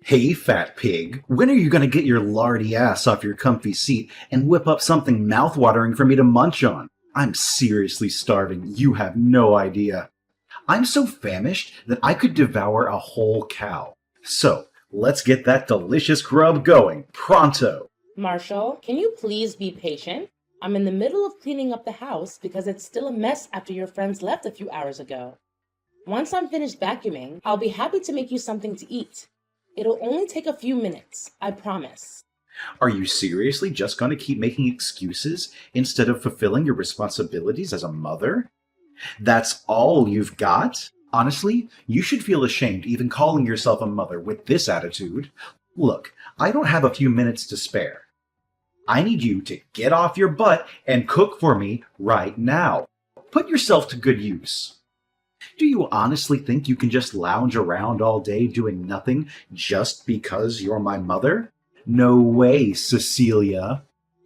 Hey, fat pig, when are you gonna get your lardy ass off your comfy seat and whip up something mouthwatering for me to munch on? I'm seriously starving, you have no idea. I'm so famished that I could devour a whole cow. So, let's get that delicious grub going, pronto! Marshall, can you please be patient? I'm in the middle of cleaning up the house because it's still a mess after your friends left a few hours ago. Once I'm finished vacuuming, I'll be happy to make you something to eat. It'll only take a few minutes, I promise. Are you seriously just gonna keep making excuses instead of fulfilling your responsibilities as a mother? That's all you've got? Honestly, you should feel ashamed even calling yourself a mother with this attitude. Look, I don't have a few minutes to spare. I need you to get off your butt and cook for me right now. Put yourself to good use. Do you honestly think you can just lounge around all day doing nothing just because you're my mother? No way, Cecilia.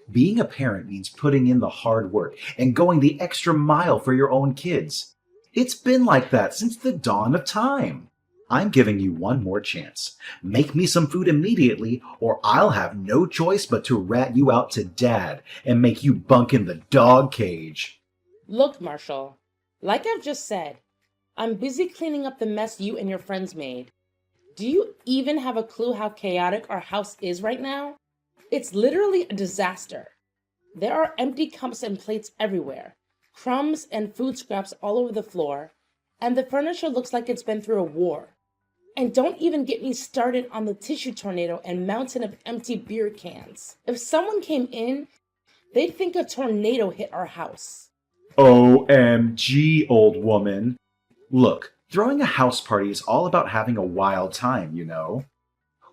Being a parent means putting in the hard work and going the extra mile for your own kids. It's been like that since the dawn of time. I'm giving you one more chance. Make me some food immediately, or I'll have no choice but to rat you out to Dad and make you bunk in the dog cage. Look, Marshall, like I've just said, I'm busy cleaning up the mess you and your friends made. Do you even have a clue how chaotic our house is right now? It's literally a disaster. There are empty cups and plates everywhere, crumbs and food scraps all over the floor, and the furniture looks like it's been through a war. And don't even get me started on the tissue tornado and mountain of empty beer cans. If someone came in, they'd think a tornado hit our house. OMG, old woman. Look, throwing a house party is all about having a wild time, you know.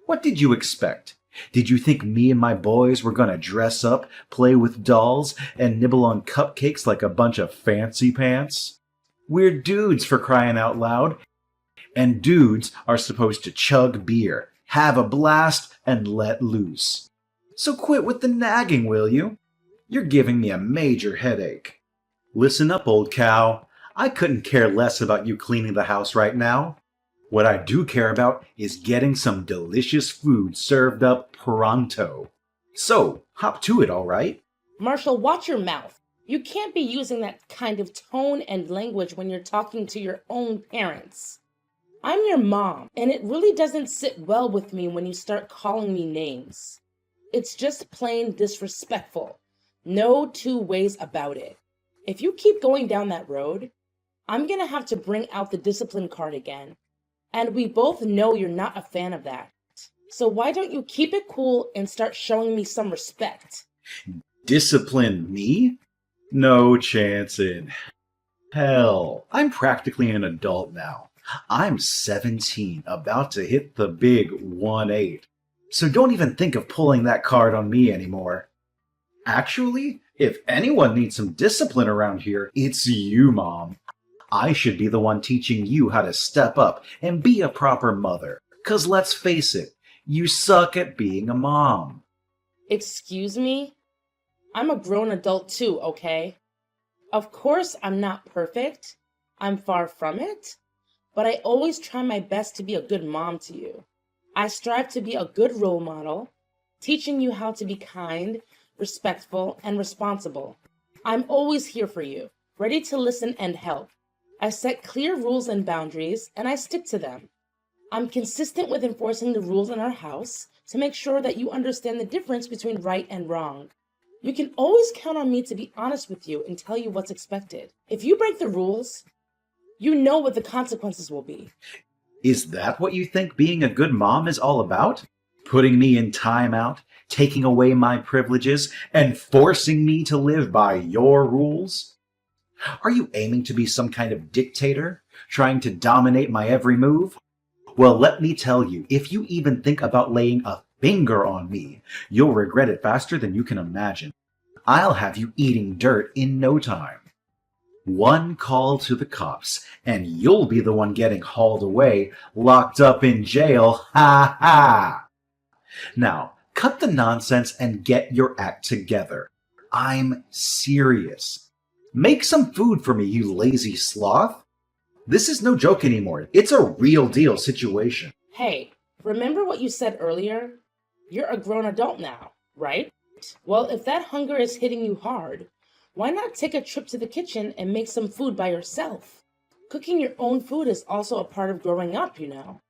What did you expect? Did you think me and my boys were gonna dress up, play with dolls, and nibble on cupcakes like a bunch of fancy pants? We're dudes, for crying out loud. And dudes are supposed to chug beer, have a blast, and let loose. So quit with the nagging, will you? You're giving me a major headache. Listen up, old cow. I couldn't care less about you cleaning the house right now. What I do care about is getting some delicious food served up pronto. So, hop to it, all right? Marshall, watch your mouth. You can't be using that kind of tone and language when you're talking to your own parents. I'm your mom, and it really doesn't sit well with me when you start calling me names. It's just plain disrespectful. No two ways about it. If you keep going down that road, I'm gonna have to bring out the discipline card again. And we both know you're not a fan of that. So why don't you keep it cool and start showing me some respect? Discipline me? No chance in hell. I'm practically an adult now. I'm 17, about to hit the big 1-8. So don't even think of pulling that card on me anymore. Actually, if anyone needs some discipline around here, it's you, Mom. I should be the one teaching you how to step up and be a proper mother. 'Cause let's face it, you suck at being a mom. Excuse me? I'm a grown adult too, okay? Of course I'm not perfect. I'm far from it. But I always try my best to be a good mom to you. I strive to be a good role model, teaching you how to be kind, respectful, and responsible. I'm always here for you, ready to listen and help. I set clear rules and boundaries, and I stick to them. I'm consistent with enforcing the rules in our house to make sure that you understand the difference between right and wrong. You can always count on me to be honest with you and tell you what's expected. If you break the rules, you know what the consequences will be. Is that what you think being a good mom is all about? Putting me in timeout, taking away my privileges, and forcing me to live by your rules? Are you aiming to be some kind of dictator, trying to dominate my every move? Well, let me tell you, if you even think about laying a finger on me, you'll regret it faster than you can imagine. I'll have you eating dirt in no time. One call to the cops, and you'll be the one getting hauled away, locked up in jail, ha ha! Now, cut the nonsense and get your act together. I'm serious. Make some food for me, you lazy sloth. This is no joke anymore. It's a real deal situation. Hey, remember what you said earlier? You're a grown adult now, right? Well, if that hunger is hitting you hard, why not take a trip to the kitchen and make some food by yourself? Cooking your own food is also a part of growing up, you know.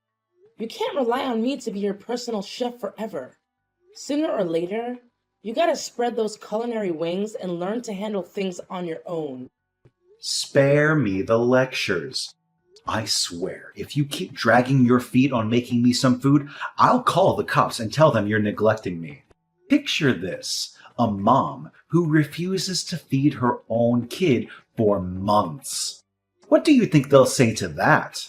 You can't rely on me to be your personal chef forever. Sooner or later, you gotta spread those culinary wings and learn to handle things on your own. Spare me the lectures. I swear, if you keep dragging your feet on making me some food, I'll call the cops and tell them you're neglecting me. Picture this, a mom who refuses to feed her own kid for months. What do you think they'll say to that?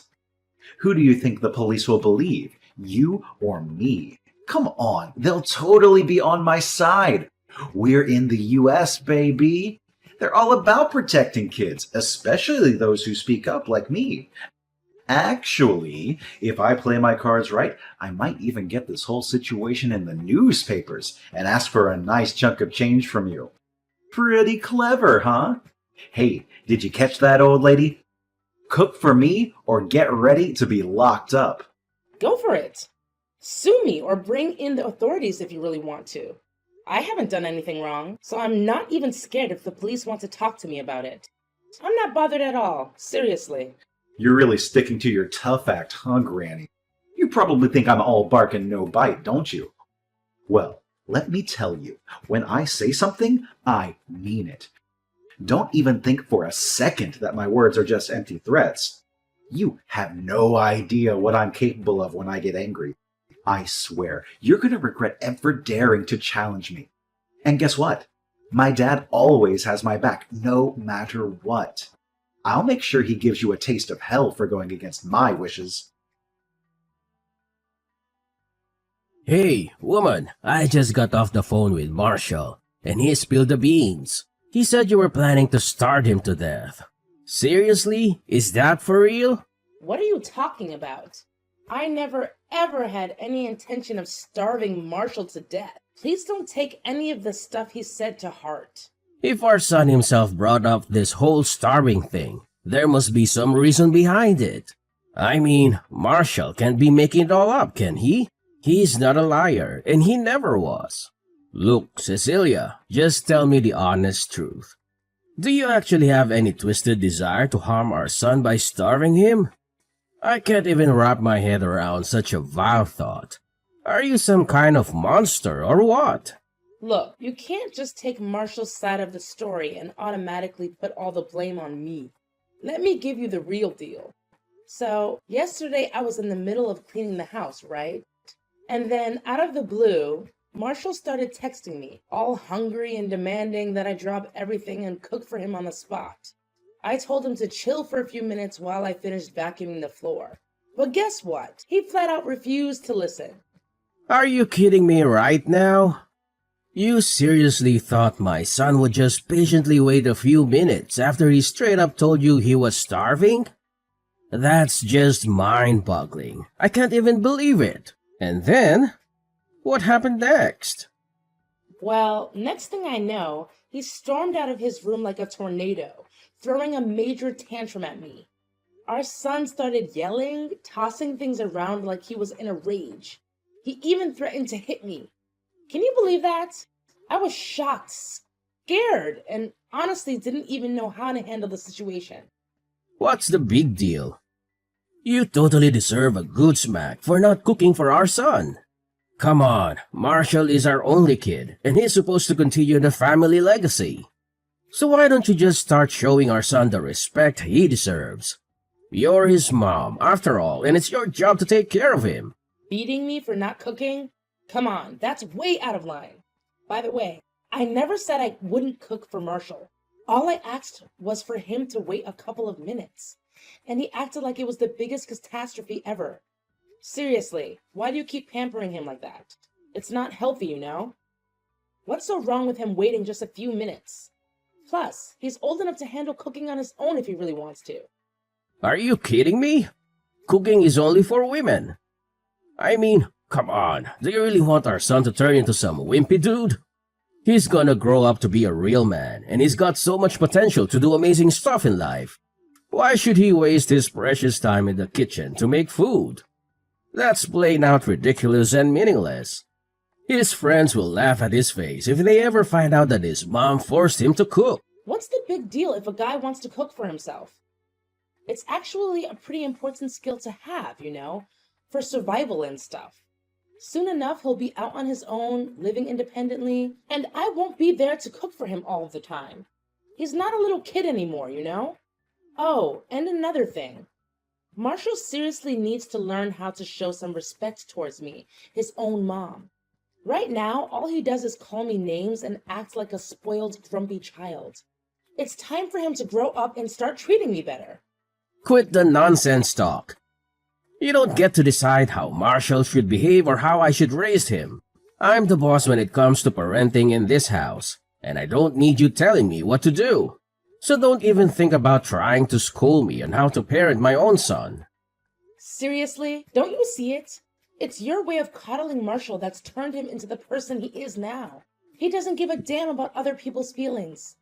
Who do you think the police will believe, you or me? Come on, they'll totally be on my side. We're in the US, baby. They're all about protecting kids, especially those who speak up like me. Actually, if I play my cards right, I might even get this whole situation in the newspapers and ask for a nice chunk of change from you. Pretty clever, huh? Hey, did you catch that, old lady? Cook for me or get ready to be locked up. Go for it. Sue me or bring in the authorities if you really want to. I haven't done anything wrong, so I'm not even scared if the police want to talk to me about it. I'm not bothered at all, seriously. You're really sticking to your tough act, huh, Granny? You probably think I'm all bark and no bite, don't you? Well, let me tell you, when I say something, I mean it. Don't even think for a second that my words are just empty threats. You have no idea what I'm capable of when I get angry. I swear, you're going to regret ever daring to challenge me. And guess what? My dad always has my back, no matter what. I'll make sure he gives you a taste of hell for going against my wishes. Hey, woman, I just got off the phone with Marshall, and he spilled the beans. He said you were planning to starve him to death. Seriously? Is that for real? What are you talking about? I never ever had any intention of starving Marshall to death. Please don't take any of the stuff he said to heart. If our son himself brought up this whole starving thing, there must be some reason behind it. I mean, Marshall can't be making it all up, can he? He's not a liar, and he never was. Look, Cecilia, just tell me the honest truth. Do you actually have any twisted desire to harm our son by starving him? I can't even wrap my head around such a vile thought. Are you some kind of monster or what? Look, you can't just take Marshall's side of the story and automatically put all the blame on me. Let me give you the real deal. So, yesterday I was in the middle of cleaning the house, right? And then, out of the blue, Marshall started texting me, all hungry and demanding that I drop everything and cook for him on the spot. I told him to chill for a few minutes while I finished vacuuming the floor. But guess what? He flat out refused to listen. Are you kidding me right now? You seriously thought my son would just patiently wait a few minutes after he straight up told you he was starving? That's just mind-boggling. I can't even believe it. And then, what happened next? Well, next thing I know, he stormed out of his room like a tornado, throwing a major tantrum at me. Our son started yelling, tossing things around like he was in a rage. He even threatened to hit me. Can you believe that? I was shocked, scared, and honestly didn't even know how to handle the situation. What's the big deal? You totally deserve a good smack for not cooking for our son. Come on, Marshall is our only kid, and he's supposed to continue the family legacy. So why don't you just start showing our son the respect he deserves? You're his mom, after all, and it's your job to take care of him. Beating me for not cooking? Come on, that's way out of line. By the way, I never said I wouldn't cook for Marshall. All I asked was for him to wait a couple of minutes, and he acted like it was the biggest catastrophe ever. Seriously, why do you keep pampering him like that? It's not healthy, you know? What's so wrong with him waiting just a few minutes? Plus, he's old enough to handle cooking on his own if he really wants to. Are you kidding me? Cooking is only for women. I mean, come on, do you really want our son to turn into some wimpy dude? He's gonna grow up to be a real man, and he's got so much potential to do amazing stuff in life. Why should he waste his precious time in the kitchen to make food? That's plain out ridiculous and meaningless. His friends will laugh at his face if they ever find out that his mom forced him to cook. What's the big deal if a guy wants to cook for himself? It's actually a pretty important skill to have, for survival and stuff. Soon enough, he'll be out on his own, living independently, and I won't be there to cook for him all the time. He's not a little kid anymore, Oh, and another thing. Marshall seriously needs to learn how to show some respect towards me, his own mom. Right now, all he does is call me names and act like a spoiled, grumpy child. It's time for him to grow up and start treating me better. Quit the nonsense talk. You don't get to decide how Marshall should behave or how I should raise him. I'm the boss when it comes to parenting in this house, and I don't need you telling me what to do. So don't even think about trying to school me on how to parent my own son. Seriously? Don't you see it? It's your way of coddling Marshall that's turned him into the person he is now. He doesn't give a damn about other people's feelings.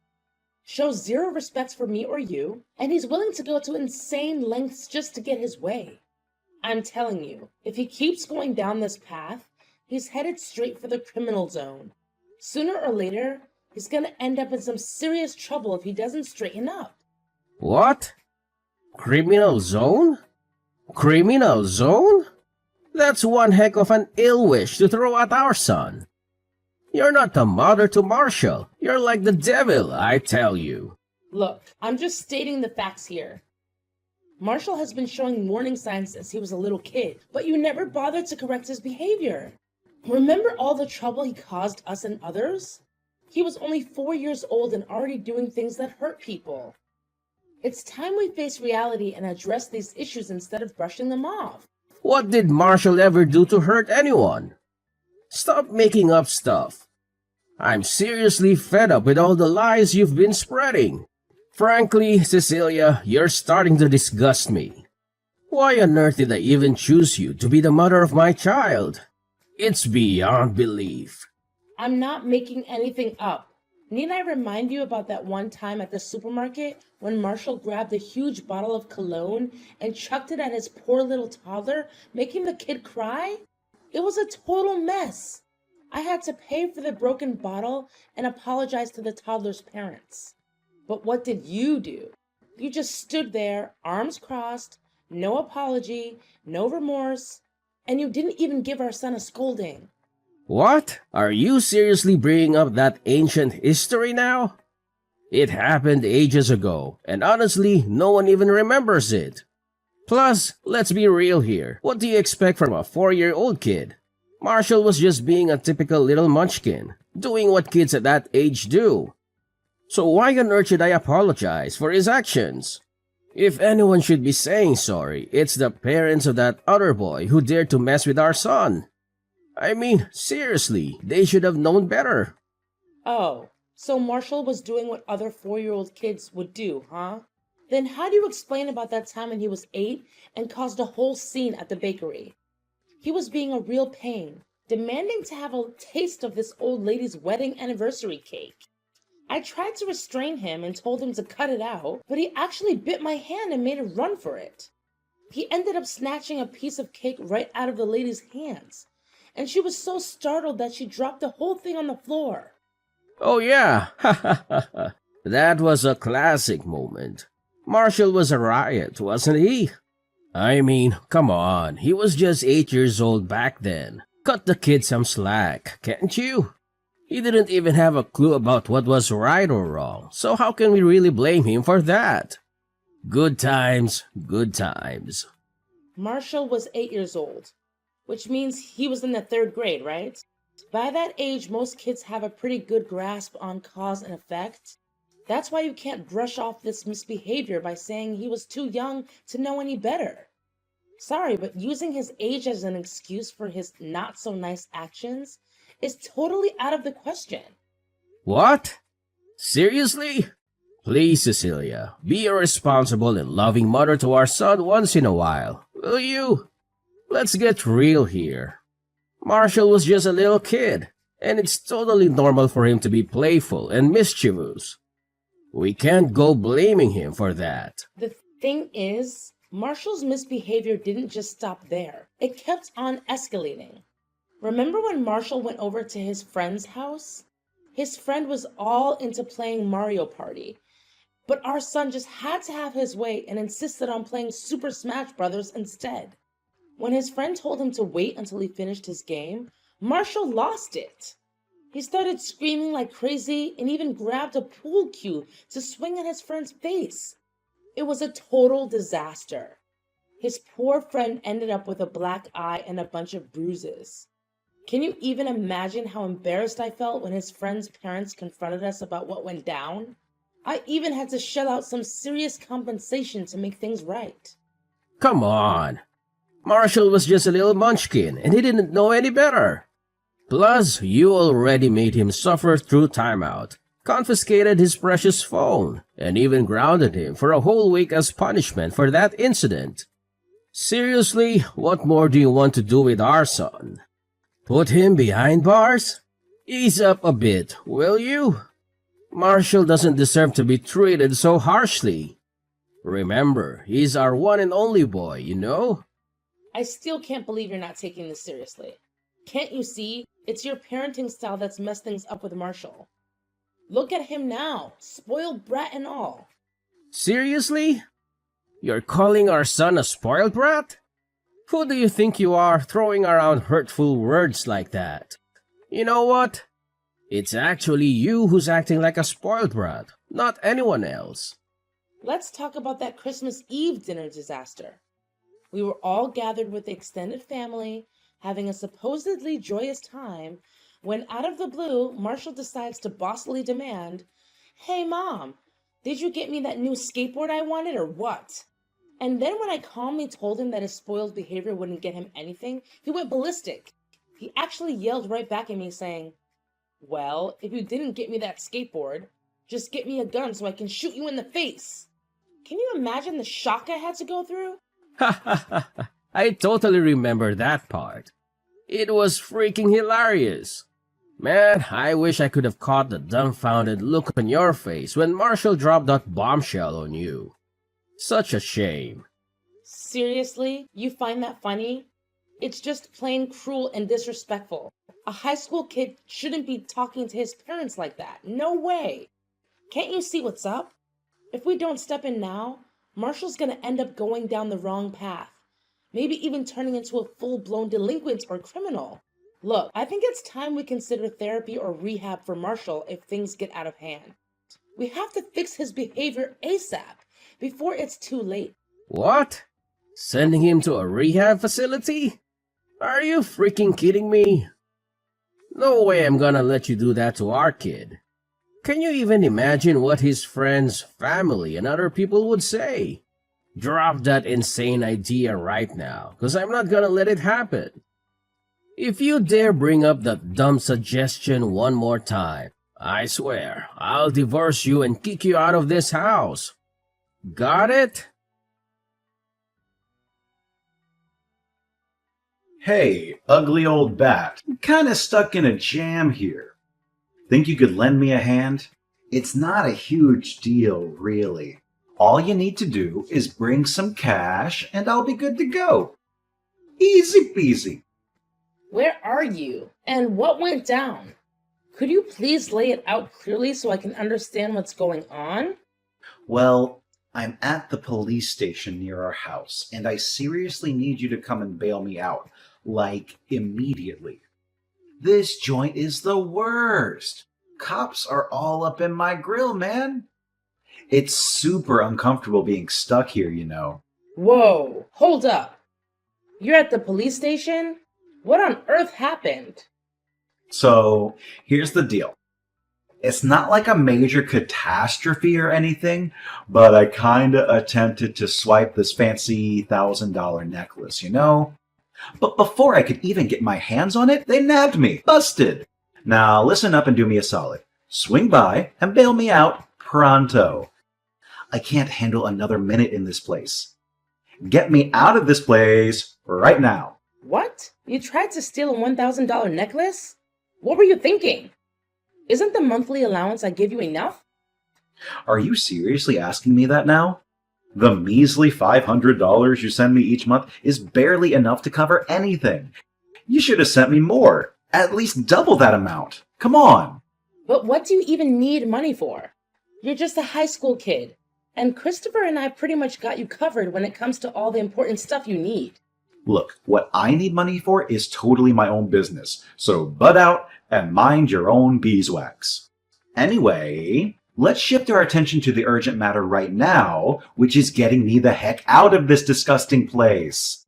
Shows zero respect for me or you, and he's willing to go to insane lengths just to get his way. I'm telling you, if he keeps going down this path, he's headed straight for the criminal zone. Sooner or later, he's gonna end up in some serious trouble if he doesn't straighten up. What? Criminal zone? Criminal zone? That's one heck of an ill wish to throw at our son. You're not the mother to Marshall. You're like the devil, I tell you. Look, I'm just stating the facts here. Marshall has been showing warning signs since he was a little kid, but you never bothered to correct his behavior. Remember all the trouble he caused us and others? He was only 4 years old and already doing things that hurt people. It's time we face reality and address these issues instead of brushing them off. What did Marshall ever do to hurt anyone? Stop making up stuff. I'm seriously fed up with all the lies you've been spreading. Frankly, Cecilia, you're starting to disgust me. Why on earth did I even choose you to be the mother of my child? It's beyond belief. I'm not making anything up. Need I remind you about that one time at the supermarket when Marshall grabbed a huge bottle of cologne and chucked it at his poor little toddler, making the kid cry? It was a total mess. I had to pay for the broken bottle and apologize to the toddler's parents. But what did you do? You just stood there, arms crossed, no apology, no remorse, and you didn't even give our son a scolding. What? Are you seriously bringing up that ancient history now? It happened ages ago, and honestly, no one even remembers it. Plus, let's be real here. What do you expect from a 4-year-old kid? Marshall was just being a typical little munchkin, doing what kids at that age do. So why on earth should I apologize for his actions? If anyone should be saying sorry, it's the parents of that other boy who dared to mess with our son. I mean, seriously, they should have known better. Oh, so Marshall was doing what other 4-year-old kids would do, huh? Then how do you explain about that time when he was 8 and caused a whole scene at the bakery? He was being a real pain, demanding to have a taste of this old lady's wedding anniversary cake. I tried to restrain him and told him to cut it out, but he actually bit my hand and made a run for it. He ended up snatching a piece of cake right out of the lady's hands, and she was so startled that she dropped the whole thing on the floor. Oh yeah, that was a classic moment. Marshall was a riot, wasn't he? I mean, come on, he was just 8 years old back then. Cut the kid some slack, can't you? He didn't even have a clue about what was right or wrong, so how can we really blame him for that? Good times, good times. Marshall was 8 years old, which means he was in the 3rd grade, right? By that age, most kids have a pretty good grasp on cause and effect. That's why you can't brush off this misbehavior by saying he was too young to know any better. Sorry, but using his age as an excuse for his not-so-nice actions is totally out of the question. What? Seriously? Please, Cecilia, be a responsible and loving mother to our son once in a while, will you? Let's get real here. Marshall was just a little kid, and it's totally normal for him to be playful and mischievous. We can't go blaming him for that. The thing is, Marshall's misbehavior didn't just stop there. It kept on escalating. Remember when Marshall went over to his friend's house? His friend was all into playing Mario Party, but our son just had to have his way and insisted on playing Super Smash Bros. Instead. When his friend told him to wait until he finished his game, Marshall lost it. He started screaming like crazy and even grabbed a pool cue to swing at his friend's face. It was a total disaster. His poor friend ended up with a black eye and a bunch of bruises. Can you even imagine how embarrassed I felt when his friend's parents confronted us about what went down? I even had to shell out some serious compensation to make things right. Come on. Marshall was just a little munchkin and he didn't know any better. Plus, you already made him suffer through timeout, confiscated his precious phone, and even grounded him for a whole week as punishment for that incident. Seriously, what more do you want to do with our son? Put him behind bars? Ease up a bit, will you? Marshall doesn't deserve to be treated so harshly. Remember, he's our one and only boy, you know? I still can't believe you're not taking this seriously. Can't you see? It's your parenting style that's messed things up with Marshall. Look at him now, spoiled brat and all. Seriously? You're calling our son a spoiled brat? Who do you think you are throwing around hurtful words like that? You know what? It's actually you who's acting like a spoiled brat, not anyone else. Let's talk about that Christmas Eve dinner disaster. We were all gathered with the extended family, having a supposedly joyous time, when out of the blue, Marshall decides to bossily demand, "Hey Mom, did you get me that new skateboard I wanted or what?" And then when I calmly told him that his spoiled behavior wouldn't get him anything, he went ballistic. He actually yelled right back at me saying, "Well, if you didn't get me that skateboard, just get me a gun so I can shoot you in the face." Can you imagine the shock I had to go through? Ha ha ha! I totally remember that part. It was freaking hilarious. Man, I wish I could have caught the dumbfounded look on your face when Marshall dropped that bombshell on you. Such a shame. Seriously? You find that funny? It's just plain cruel and disrespectful. A high school kid shouldn't be talking to his parents like that. No way. Can't you see what's up? If we don't step in now, Marshall's gonna end up going down the wrong path. Maybe even turning into a full-blown delinquent or criminal. Look, I think it's time we consider therapy or rehab for Marshall if things get out of hand. We have to fix his behavior ASAP, before it's too late. What? Sending him to a rehab facility? Are you freaking kidding me? No way I'm gonna let you do that to our kid. Can you even imagine what his friends, family, and other people would say? Drop that insane idea right now, because I'm not gonna let it happen. If you dare bring up that dumb suggestion one more time, I swear, I'll divorce you and kick you out of this house. Got it? Hey, ugly old bat. I'm kinda stuck in a jam here. Think you could lend me a hand? It's not a huge deal, really. All you need to do is bring some cash and I'll be good to go. Easy peasy. Where are you? And what went down? Could you please lay it out clearly so I can understand what's going on? Well, I'm at the police station near our house, and I seriously need you to come and bail me out. Like, immediately. This joint is the worst. Cops are all up in my grill, man. It's super uncomfortable being stuck here, you know. Whoa, hold up. You're at the police station? What on earth happened? So, here's the deal. It's not like a major catastrophe or anything, but I kinda attempted to swipe this fancy $1,000 necklace, you know? But before I could even get my hands on it, they nabbed me. Busted. Now listen up and do me a solid. Swing by and bail me out pronto. I can't handle another minute in this place. Get me out of this place right now. What? You tried to steal a $1,000 necklace? What were you thinking? Isn't the monthly allowance I give you enough? Are you seriously asking me that now? The measly $500 you send me each month is barely enough to cover anything. You should have sent me more, at least double that amount. Come on. But what do you even need money for? You're just a high school kid, and Christopher and I pretty much got you covered when it comes to all the important stuff you need. Look, what I need money for is totally my own business, so butt out and mind your own beeswax. Anyway, let's shift our attention to the urgent matter right now, which is getting me the heck out of this disgusting place.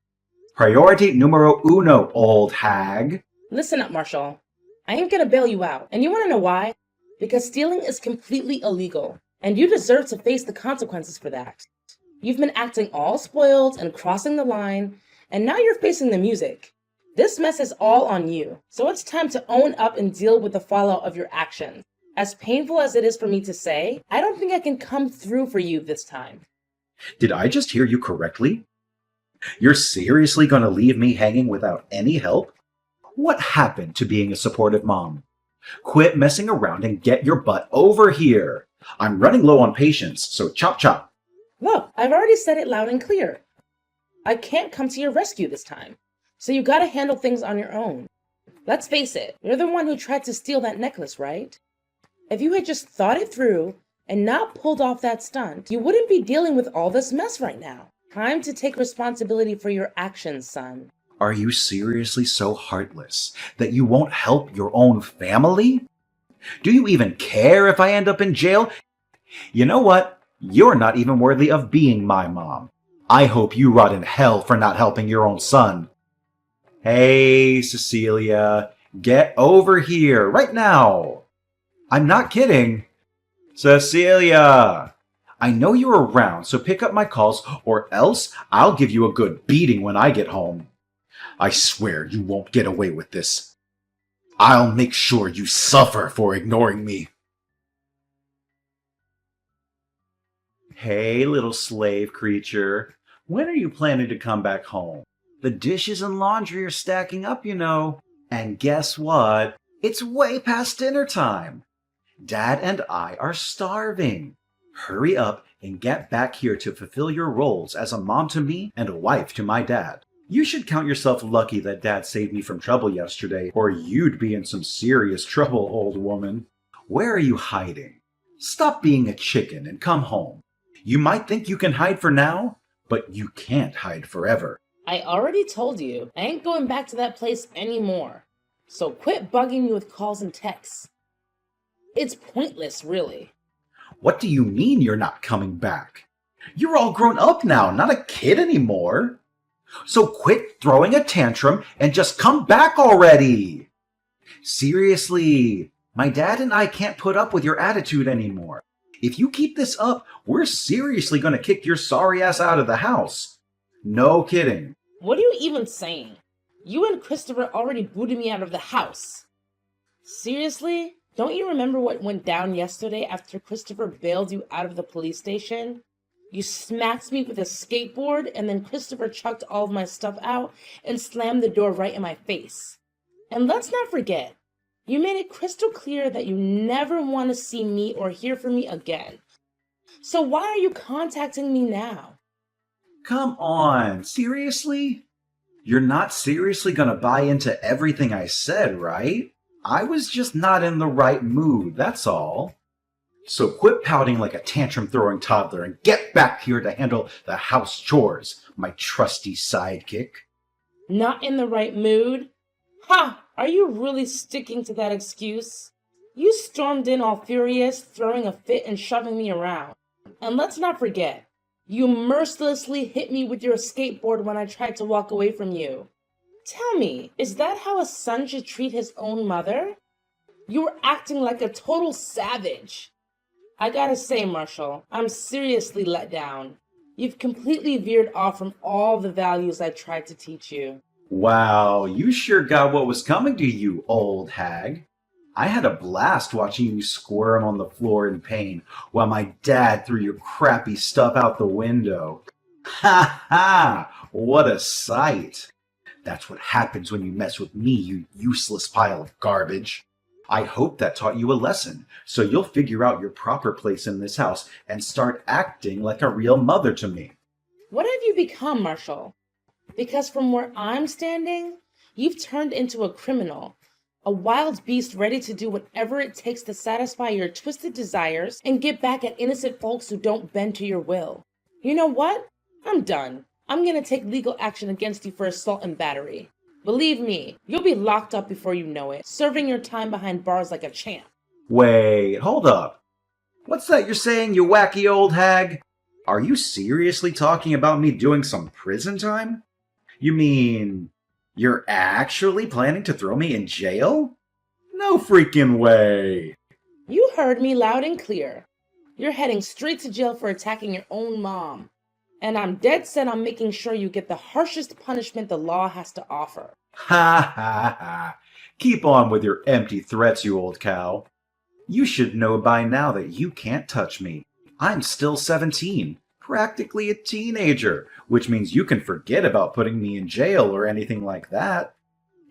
Priority numero uno, old hag. Listen up, Marshall. I ain't gonna bail you out, and you wanna know why? Because stealing is completely illegal, and you deserve to face the consequences for that. You've been acting all spoiled and crossing the line, and now you're facing the music. This mess is all on you, so it's time to own up and deal with the fallout of your actions. As painful as it is for me to say, I don't think I can come through for you this time. Did I just hear you correctly? You're seriously gonna leave me hanging without any help? What happened to being a supportive mom? Quit messing around and get your butt over here. I'm running low on patience, so chop chop. Look, I've already said it loud and clear. I can't come to your rescue this time, so you gotta handle things on your own. Let's face it, you're the one who tried to steal that necklace, right? If you had just thought it through and not pulled off that stunt, you wouldn't be dealing with all this mess right now. Time to take responsibility for your actions, son. Are you seriously so heartless that you won't help your own family? Do you even care if I end up in jail? You know what? You're not even worthy of being my mom. I hope you rot in hell for not helping your own son. Hey, Cecilia, get over here right now. I'm not kidding. Cecilia! I know you're around, so pick up my calls, or else I'll give you a good beating when I get home. I swear you won't get away with this. I'll make sure you suffer for ignoring me. Hey, little slave creature. When are you planning to come back home? The dishes and laundry are stacking up, you know. And guess what? It's way past dinner time. Dad and I are starving. Hurry up and get back here to fulfill your roles as a mom to me and a wife to my dad. You should count yourself lucky that Dad saved me from trouble yesterday, or you'd be in some serious trouble, old woman. Where are you hiding? Stop being a chicken and come home. You might think you can hide for now, but you can't hide forever. I already told you, I ain't going back to that place anymore. So quit bugging me with calls and texts. It's pointless, really. What do you mean you're not coming back? You're all grown up now, not a kid anymore. So quit throwing a tantrum and just come back already. Seriously, my dad and I can't put up with your attitude anymore. If you keep this up, we're seriously going to kick your sorry ass out of the house. No kidding. What are you even saying? You and Christopher already booted me out of the house. Seriously? Don't you remember what went down yesterday after Christopher bailed you out of the police station? You smacked me with a skateboard, and then Christopher chucked all of my stuff out and slammed the door right in my face. And let's not forget, you made it crystal clear that you never want to see me or hear from me again. So why are you contacting me now? Come on, seriously? You're not seriously gonna buy into everything I said, right? I was just not in the right mood, that's all. So quit pouting like a tantrum-throwing toddler and get back here to handle the house chores, my trusty sidekick. Not in the right mood? Ha! Are you really sticking to that excuse? You stormed in all furious, throwing a fit and shoving me around. And let's not forget, you mercilessly hit me with your skateboard when I tried to walk away from you. Tell me, is that how a son should treat his own mother? You were acting like a total savage. I gotta say, Marshall, I'm seriously let down. You've completely veered off from all the values I tried to teach you. Wow, you sure got what was coming to you, old hag. I had a blast watching you squirm on the floor in pain while my dad threw your crappy stuff out the window. Ha ha! What a sight! That's what happens when you mess with me, you useless pile of garbage. I hope that taught you a lesson, so you'll figure out your proper place in this house and start acting like a real mother to me. What have you become, Marshall? Because from where I'm standing, you've turned into a criminal, a wild beast ready to do whatever it takes to satisfy your twisted desires and get back at innocent folks who don't bend to your will. You know what? I'm done. I'm gonna take legal action against you for assault and battery. Believe me, you'll be locked up before you know it, serving your time behind bars like a champ. Wait, hold up. What's that you're saying, you wacky old hag? Are you seriously talking about me doing some prison time? You mean you're actually planning to throw me in jail? No freaking way. You heard me loud and clear. You're heading straight to jail for attacking your own mom. And I'm dead set on making sure you get the harshest punishment the law has to offer. Ha ha ha. Keep on with your empty threats, you old cow. You should know by now that you can't touch me. I'm still 17, practically a teenager, which means you can forget about putting me in jail or anything like that.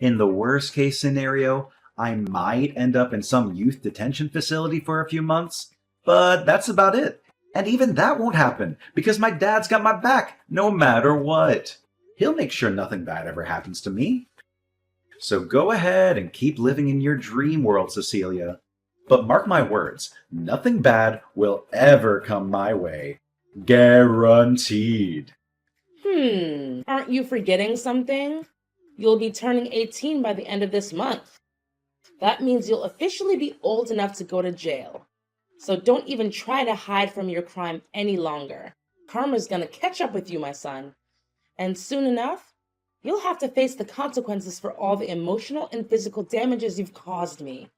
In the worst case scenario, I might end up in some youth detention facility for a few months, but that's about it. And even that won't happen, because my dad's got my back, no matter what. He'll make sure nothing bad ever happens to me. So go ahead and keep living in your dream world, Cecilia. But mark my words, nothing bad will ever come my way. Guaranteed. Aren't you forgetting something? You'll be turning 18 by the end of this month. That means you'll officially be old enough to go to jail. So don't even try to hide from your crime any longer. Karma's gonna catch up with you, my son. And soon enough, you'll have to face the consequences for all the emotional and physical damages you've caused me.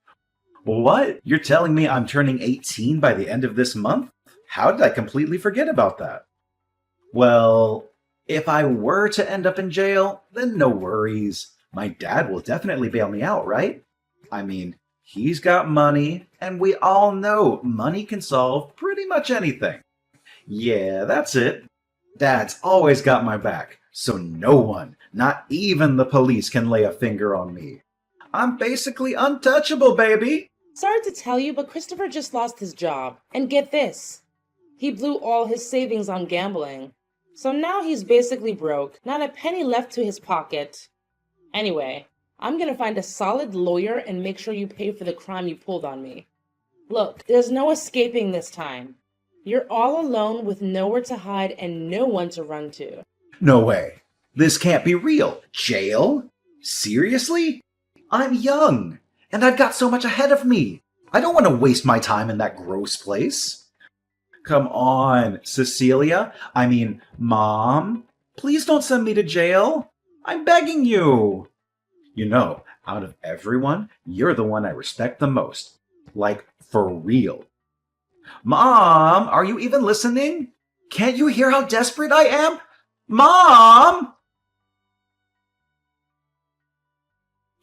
What? You're telling me I'm turning 18 by the end of this month? How did I completely forget about that? Well, if I were to end up in jail, then no worries. My dad will definitely bail me out, right? I mean, he's got money, and we all know money can solve pretty much anything. Yeah, that's it. Dad's always got my back, so no one, not even the police, can lay a finger on me. I'm basically untouchable, baby! Sorry to tell you, but Christopher just lost his job. And get this, he blew all his savings on gambling. So now he's basically broke, not a penny left to his pocket. Anyway, I'm gonna find a solid lawyer and make sure you pay for the crime you pulled on me. Look, there's no escaping this time. You're all alone with nowhere to hide and no one to run to. No way. This can't be real. Jail? Seriously? I'm young, and I've got so much ahead of me. I don't want to waste my time in that gross place. Come on, Cecilia. I mean, Mom. Please don't send me to jail. I'm begging you. You know, out of everyone, you're the one I respect the most. Like, for real. Mom, are you even listening? Can't you hear how desperate I am? Mom!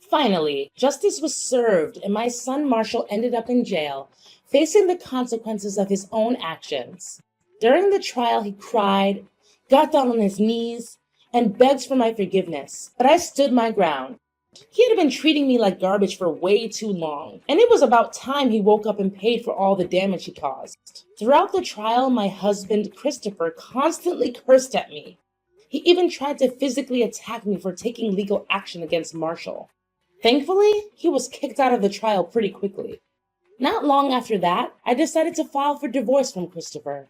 Finally, justice was served and my son Marshall ended up in jail, facing the consequences of his own actions. During the trial, he cried, got down on his knees, and begged for my forgiveness, but I stood my ground. He had been treating me like garbage for way too long, and it was about time he woke up and paid for all the damage he caused. Throughout the trial, my husband, Christopher, constantly cursed at me. He even tried to physically attack me for taking legal action against Marshall. Thankfully, he was kicked out of the trial pretty quickly. Not long after that, I decided to file for divorce from Christopher.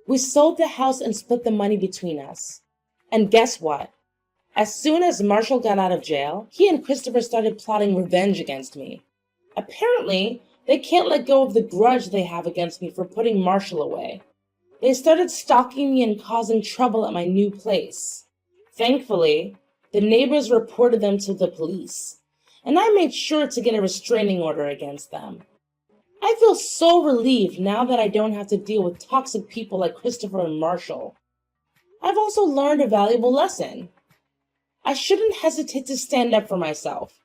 We sold the house and split the money between us. And guess what? As soon as Marshall got out of jail, he and Christopher started plotting revenge against me. Apparently, they can't let go of the grudge they have against me for putting Marshall away. They started stalking me and causing trouble at my new place. Thankfully, the neighbors reported them to the police, and I made sure to get a restraining order against them. I feel so relieved now that I don't have to deal with toxic people like Christopher and Marshall. I've also learned a valuable lesson. I shouldn't hesitate to stand up for myself,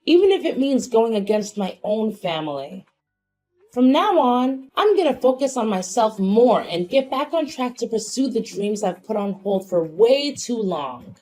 even if it means going against my own family. From now on, I'm going to focus on myself more and get back on track to pursue the dreams I've put on hold for way too long.